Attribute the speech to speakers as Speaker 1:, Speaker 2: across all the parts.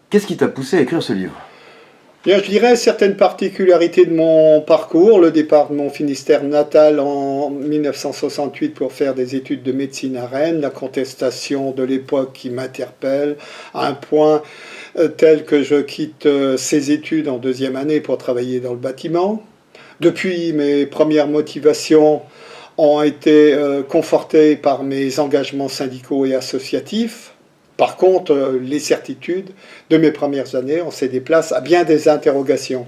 Speaker 1: Qu'est-ce qui t'a poussé à écrire ce livre?
Speaker 2: Bien, je dirais certaines particularités de mon parcours, le départ de mon Finistère natal en 1968 pour faire des études de médecine à Rennes, la contestation de l'époque qui m'interpelle, à un point tel que je quitte ces études en deuxième année pour travailler dans le bâtiment. Depuis, mes premières motivations ont été confortées par mes engagements syndicaux et associatifs. Par contre, les certitudes de mes premières années ont cédé place à bien des interrogations.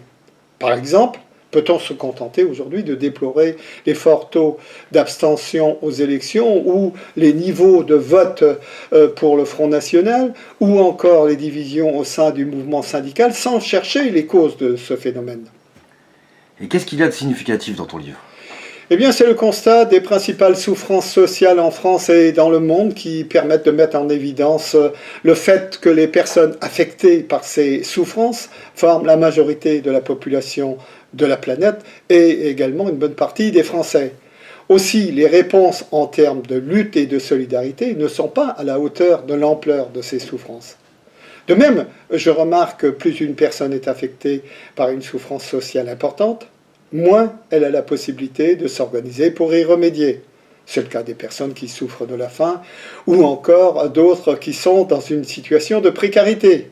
Speaker 2: Par exemple, peut-on se contenter aujourd'hui de déplorer les forts taux d'abstention aux élections ou les niveaux de vote pour le Front National ou encore les divisions au sein du mouvement syndical sans chercher les causes de ce phénomène?
Speaker 1: Et qu'est-ce qu'il y a de significatif dans ton livre?
Speaker 2: Eh bien, c'est le constat des principales souffrances sociales en France et dans le monde qui permettent de mettre en évidence le fait que les personnes affectées par ces souffrances forment la majorité de la population de la planète et également une bonne partie des Français. Aussi, les réponses en termes de lutte et de solidarité ne sont pas à la hauteur de l'ampleur de ces souffrances. De même, je remarque que plus une personne est affectée par une souffrance sociale importante, moins elle a la possibilité de s'organiser pour y remédier. C'est le cas des personnes qui souffrent de la faim ou encore d'autres qui sont dans une situation de précarité.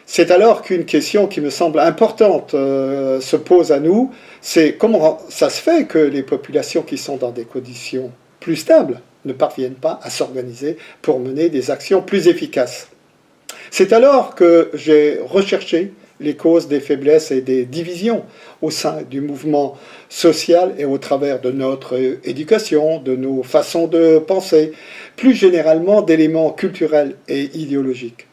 Speaker 2: C'est alors qu'une question qui me semble importante se pose à nous, c'est comment ça se fait que les populations qui sont dans des conditions plus stables ne parviennent pas à s'organiser pour mener des actions plus efficaces. C'est alors que j'ai recherché les causes des faiblesses et des divisions au sein du mouvement social et au travers de notre éducation, de nos façons de penser, plus généralement d'éléments culturels et idéologiques.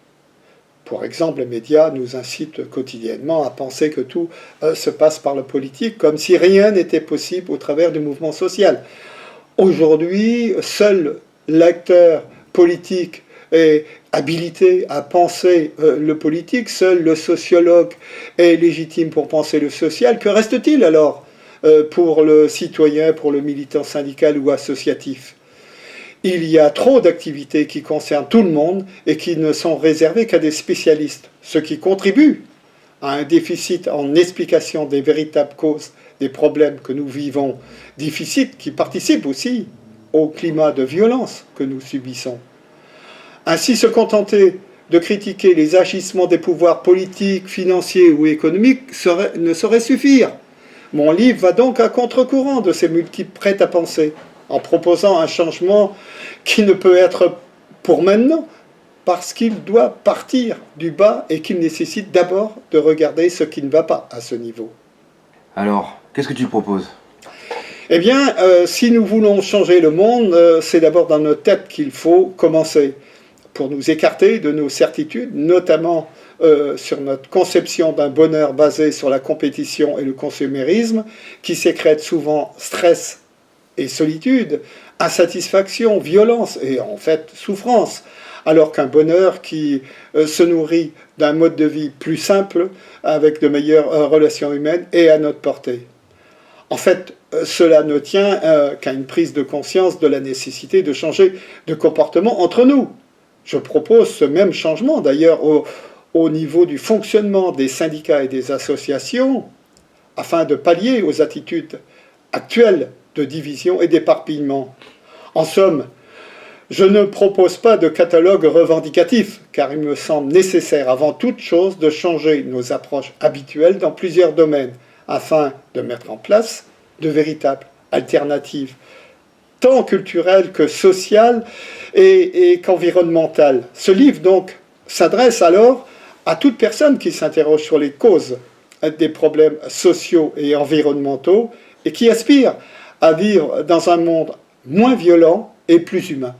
Speaker 2: Par exemple, les médias nous incitent quotidiennement à penser que tout se passe par le politique, comme si rien n'était possible au travers du mouvement social. Aujourd'hui, seul l'acteur politique est habilité à penser le politique, seul le sociologue est légitime pour penser le social. Que reste-t-il alors pour le citoyen, pour le militant syndical ou associatif? Il y a trop d'activités qui concernent tout le monde et qui ne sont réservées qu'à des spécialistes, ce qui contribue à un déficit en explication des véritables causes des problèmes que nous vivons, déficit qui participe aussi au climat de violence que nous subissons. Ainsi, se contenter de critiquer les agissements des pouvoirs politiques, financiers ou économiques ne saurait suffire. Mon livre va donc à contre-courant de ces multiples prêts-à-penser, en proposant un changement qui ne peut être pour maintenant, parce qu'il doit partir du bas et qu'il nécessite d'abord de regarder ce qui ne va pas à ce niveau.
Speaker 1: Alors, qu'est-ce que tu proposes?
Speaker 2: Eh bien, si nous voulons changer le monde, c'est d'abord dans notre tête qu'il faut commencer, pour nous écarter de nos certitudes, notamment sur notre conception d'un bonheur basé sur la compétition et le consumérisme, qui sécrète souvent stress et solitude, insatisfaction, violence et en fait souffrance, alors qu'un bonheur qui se nourrit d'un mode de vie plus simple, avec de meilleures relations humaines, est à notre portée. En fait, cela ne tient qu'à une prise de conscience de la nécessité de changer de comportement entre nous. Je propose ce même changement, d'ailleurs, au niveau du fonctionnement des syndicats et des associations, afin de pallier aux attitudes actuelles de division et d'éparpillement. En somme, je ne propose pas de catalogue revendicatif, car il me semble nécessaire avant toute chose de changer nos approches habituelles dans plusieurs domaines, afin de mettre en place de véritables alternatives, tant culturelles que sociales et qu'environnementales. Ce livre, donc, s'adresse alors à toute personne qui s'interroge sur les causes des problèmes sociaux et environnementaux et qui aspire à vivre dans un monde moins violent et plus humain.